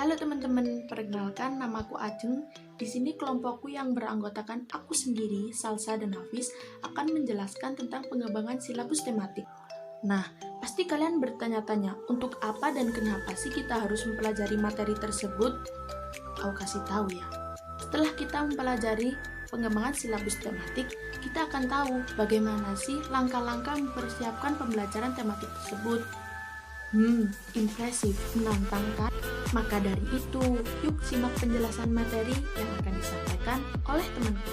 Halo teman-teman, perkenalkan namaku Ajeng. Di sini kelompokku yang beranggotakan aku sendiri, Salsa dan Hafiz akan menjelaskan tentang pengembangan silabus tematik. Nah, pasti kalian bertanya-tanya, untuk apa dan kenapa sih kita harus mempelajari materi tersebut? Aku kasih tahu ya. Setelah kita mempelajari pengembangan silabus tematik, kita akan tahu bagaimana sih langkah-langkah mempersiapkan pembelajaran tematik tersebut. Impresif, menantang kan? Maka dari itu, yuk simak penjelasan materi yang akan disampaikan oleh temanku.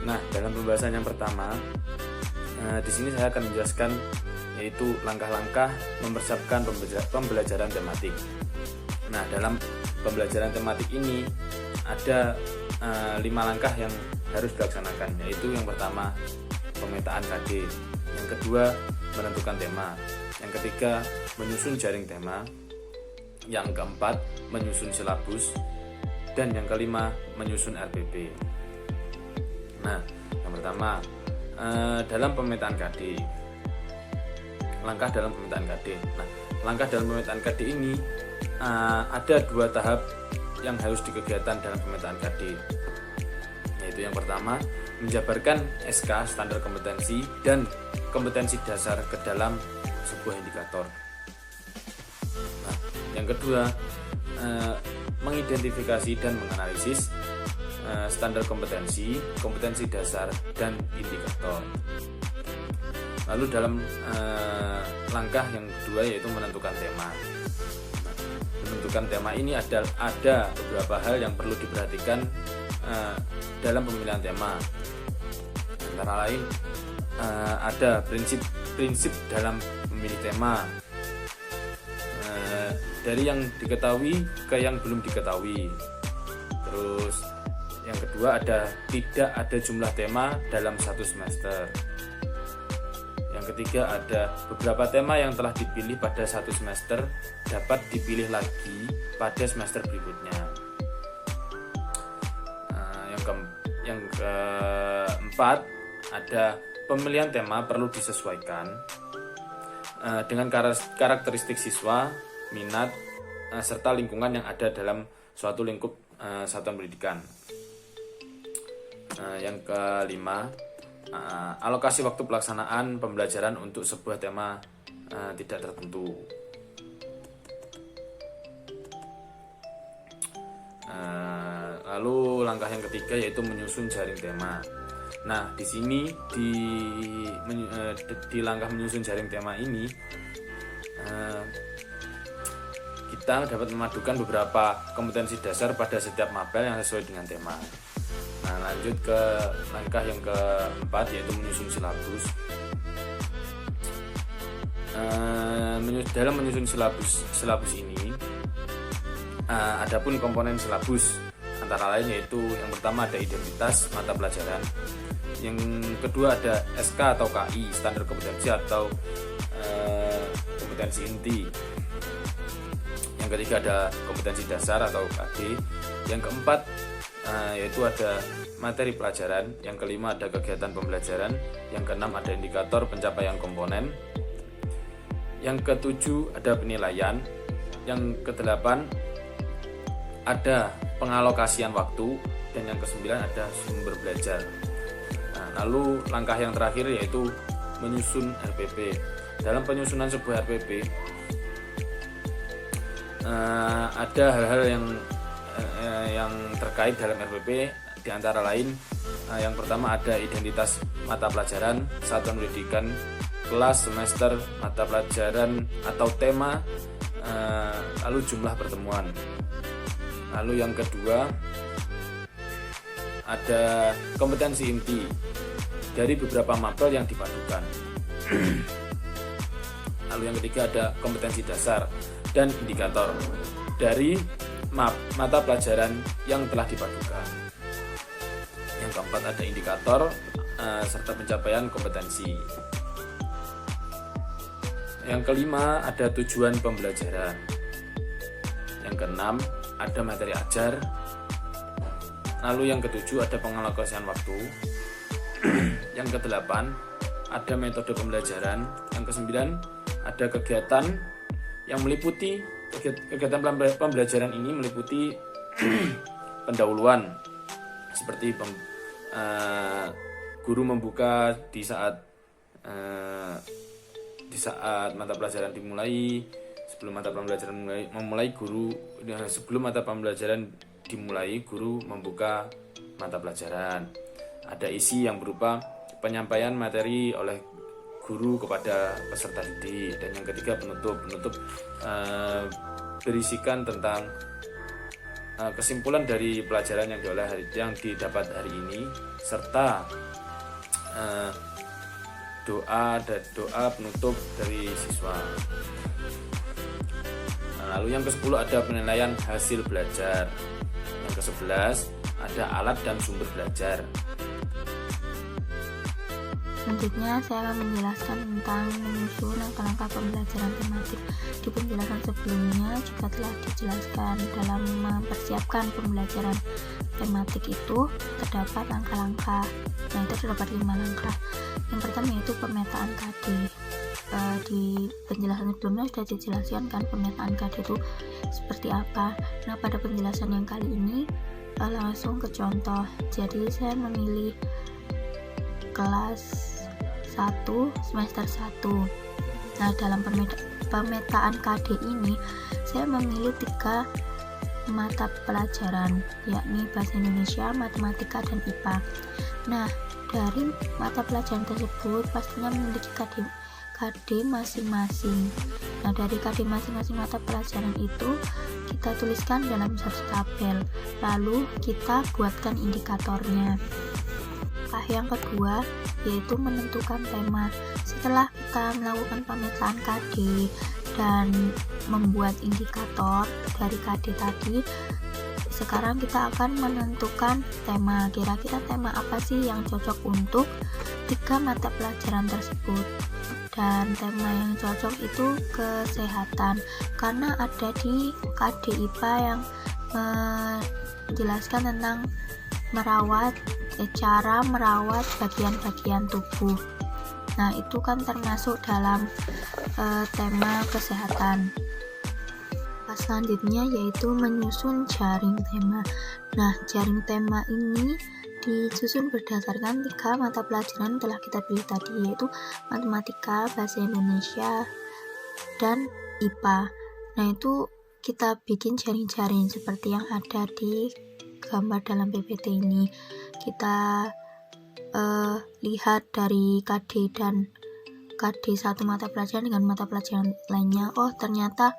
Nah, dalam pembahasan yang pertama, di sini saya akan menjelaskan yaitu langkah-langkah mempersiapkan pembelajaran tematik. Nah, dalam pembelajaran tematik ini ada 5 langkah yang harus dilaksanakan, yaitu yang pertama pemetaan KD, yang kedua menentukan tema, yang ketiga menyusun jaring tema, yang keempat menyusun silabus, dan yang kelima menyusun RPP. Nah, yang pertama dalam pemetaan KD. Langkah dalam pemetaan KD. Nah, langkah dalam pemetaan KD ini ada 2 tahap yang harus dikegiatan dalam pemetaan KD. Yaitu yang pertama, menjabarkan SK standar kompetensi dan kompetensi dasar ke dalam sebuah indikator. Nah, yang kedua, mengidentifikasi dan menganalisis standar kompetensi, kompetensi dasar, dan indikator. Lalu dalam langkah yang kedua yaitu menentukan tema. Nah, menentukan tema ini ada beberapa hal yang perlu diperhatikan dalam pemilihan tema. Antara lain ada prinsip dalam memilih tema, dari yang diketahui ke yang belum diketahui. Terus yang kedua tidak ada jumlah tema dalam satu semester. Yang ketiga ada beberapa tema yang telah dipilih pada satu semester dapat dipilih lagi pada semester berikutnya. Yang keempat ada pemilihan tema perlu disesuaikan dengan karakteristik siswa, minat, serta lingkungan yang ada dalam suatu lingkup satuan pendidikan. Yang kelima, alokasi waktu pelaksanaan pembelajaran untuk sebuah tema tidak tertentu. Lalu langkah yang ketiga yaitu menyusun jaring tema. Nah, di sini di langkah menyusun jaring tema ini kita dapat memadukan beberapa kompetensi dasar pada setiap mapel yang sesuai dengan tema. Nah, lanjut ke langkah yang keempat yaitu menyusun silabus. Dalam menyusun silabus ini adapun komponen silabus antara lain yaitu yang pertama ada identitas mata pelajaran, yang kedua ada SK atau KI standar kompetensi atau kompetensi inti, yang ketiga ada kompetensi dasar atau KD, yang keempat yaitu ada materi pelajaran, yang kelima ada kegiatan pembelajaran, yang keenam ada indikator pencapaian komponen, yang ketujuh ada penilaian, yang kedelapan ada pengalokasian waktu, dan yang kesembilan ada sumber belajar. Nah, lalu langkah yang terakhir yaitu menyusun RPP. Dalam penyusunan sebuah RPP ada hal-hal yang terkait dalam RPP, di antara lain yang pertama ada identitas mata pelajaran, satuan pendidikan, kelas, semester, mata pelajaran atau tema, lalu jumlah pertemuan. Lalu yang kedua ada kompetensi inti dari beberapa mapel yang dipadukan. Lalu yang ketiga ada kompetensi dasar dan indikator dari mata pelajaran yang telah dipadukan. Yang keempat ada indikator serta pencapaian kompetensi. Yang kelima ada tujuan pembelajaran. Yang keenam ada materi ajar. Lalu yang ketujuh ada pengalokasian waktu. Yang kedelapan ada metode pembelajaran. Yang kesembilan ada kegiatan yang meliputi Kegiatan pembelajaran ini meliputi pendahuluan, seperti guru membuka di saat mata pelajaran dimulai. Sebelum mata pembelajaran dimulai, guru membuka mata pelajaran. Ada isi yang berupa penyampaian materi oleh guru kepada peserta didik. Dan yang ketiga penutup berisikan tentang kesimpulan dari pelajaran yang didapat hari ini, serta doa penutup dari siswa. Lalu yang ke-10 ada penilaian hasil belajar. Yang ke-11 ada alat dan sumber belajar. Selanjutnya saya akan menjelaskan tentang menyusun langkah-langkah pembelajaran tematik. Di penjelasan sebelumnya juga telah dijelaskan dalam mempersiapkan pembelajaran tematik itu terdapat langkah-langkah. Nah, itu terdapat 5 langkah. Yang pertama yaitu pemetaan KD. Di penjelasan sebelumnya sudah dijelaskan kan pemetaan KD itu seperti apa. Nah, pada penjelasan yang kali ini langsung ke contoh. Jadi saya memilih kelas 1 semester 1. Nah, dalam pemetaan KD ini saya memilih 3 mata pelajaran, yakni bahasa Indonesia, matematika, dan IPA. Nah, dari mata pelajaran tersebut pastinya memiliki KD masing-masing. Nah, dari KD masing-masing mata pelajaran itu kita tuliskan dalam satu tabel, lalu kita buatkan indikatornya. Yang kedua yaitu menentukan tema. Setelah kita melakukan pemetaan KD dan membuat indikator dari KD tadi, sekarang kita akan menentukan tema. Kira-kira tema apa sih yang cocok untuk 3 mata pelajaran tersebut. Dan tema yang cocok itu kesehatan, karena ada di KD IPA yang menjelaskan tentang cara merawat bagian-bagian tubuh. Nah, itu kan termasuk dalam tema kesehatan. Selanjutnya yaitu menyusun jaring tema. Nah, jaring tema ini disusun berdasarkan 3 mata pelajaran telah kita pilih tadi, yaitu matematika, bahasa Indonesia, dan IPA. Nah, itu kita bikin jaring-jaring seperti yang ada di gambar dalam PPT ini. Kita lihat dari KD dan KD satu mata pelajaran dengan mata pelajaran lainnya. Oh, ternyata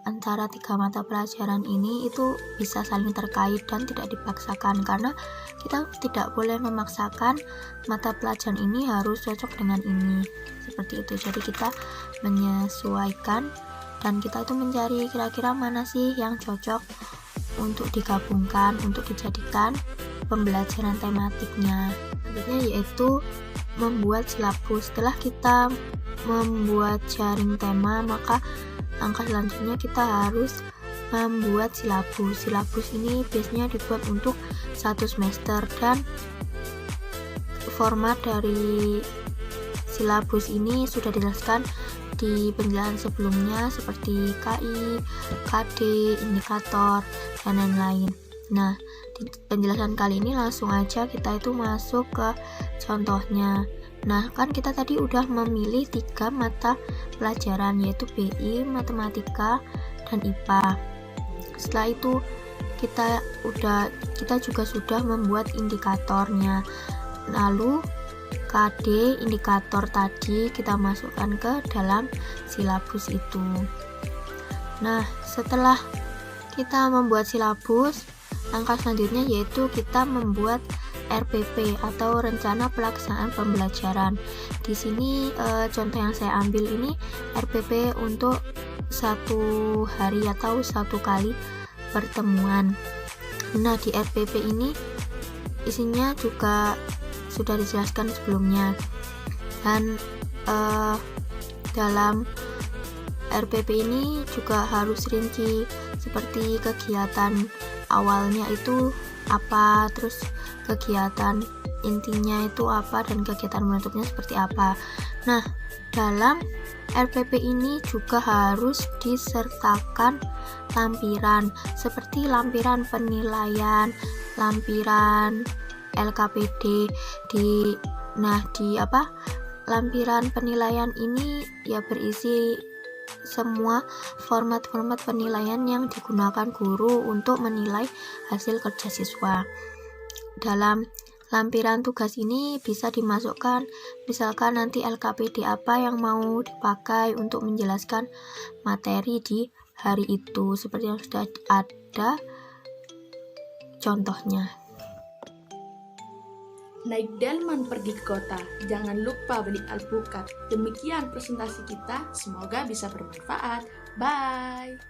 antara 3 mata pelajaran ini itu bisa saling terkait dan tidak dipaksakan, karena kita tidak boleh memaksakan mata pelajaran ini harus cocok dengan ini, seperti itu. Jadi kita menyesuaikan dan kita itu mencari kira-kira mana sih yang cocok untuk digabungkan, untuk dijadikan pembelajaran tematiknya. Selanjutnya yaitu membuat silabus. Setelah kita membuat jaring tema, maka langkah selanjutnya kita harus membuat silabus. Silabus ini biasanya dibuat untuk 1 semester, dan format dari silabus ini sudah dijelaskan di penjelasan sebelumnya seperti KI, KD, indikator, dan lain-lain. Nah, di penjelasan kali ini langsung aja kita itu masuk ke contohnya. Nah, kan kita tadi udah memilih 3 mata pelajaran, yaitu BI, matematika, dan IPA. Setelah itu kita juga sudah membuat indikatornya. Lalu KD indikator tadi kita masukkan ke dalam silabus itu. Nah, setelah kita membuat silabus, langkah selanjutnya yaitu kita membuat RPP atau rencana pelaksanaan pembelajaran. Di sini contoh yang saya ambil ini RPP untuk 1 hari atau 1 kali pertemuan. Nah, di RPP ini isinya juga sudah dijelaskan sebelumnya, dan dalam RPP ini juga harus rinci seperti kegiatan awalnya itu apa, terus kegiatan intinya itu apa, dan kegiatan penutupnya seperti apa. Nah, dalam RPP ini juga harus disertakan lampiran seperti lampiran penilaian, lampiran LKPD. Lampiran penilaian ini ya berisi semua format-format penilaian yang digunakan guru untuk menilai hasil kerja siswa. Dalam lampiran tugas ini bisa dimasukkan misalkan nanti LKPD apa yang mau dipakai untuk menjelaskan materi di hari itu, seperti yang sudah ada contohnya. Naik delman pergi ke kota, jangan lupa beli alpukat. Demikian presentasi kita, semoga bisa bermanfaat. Bye!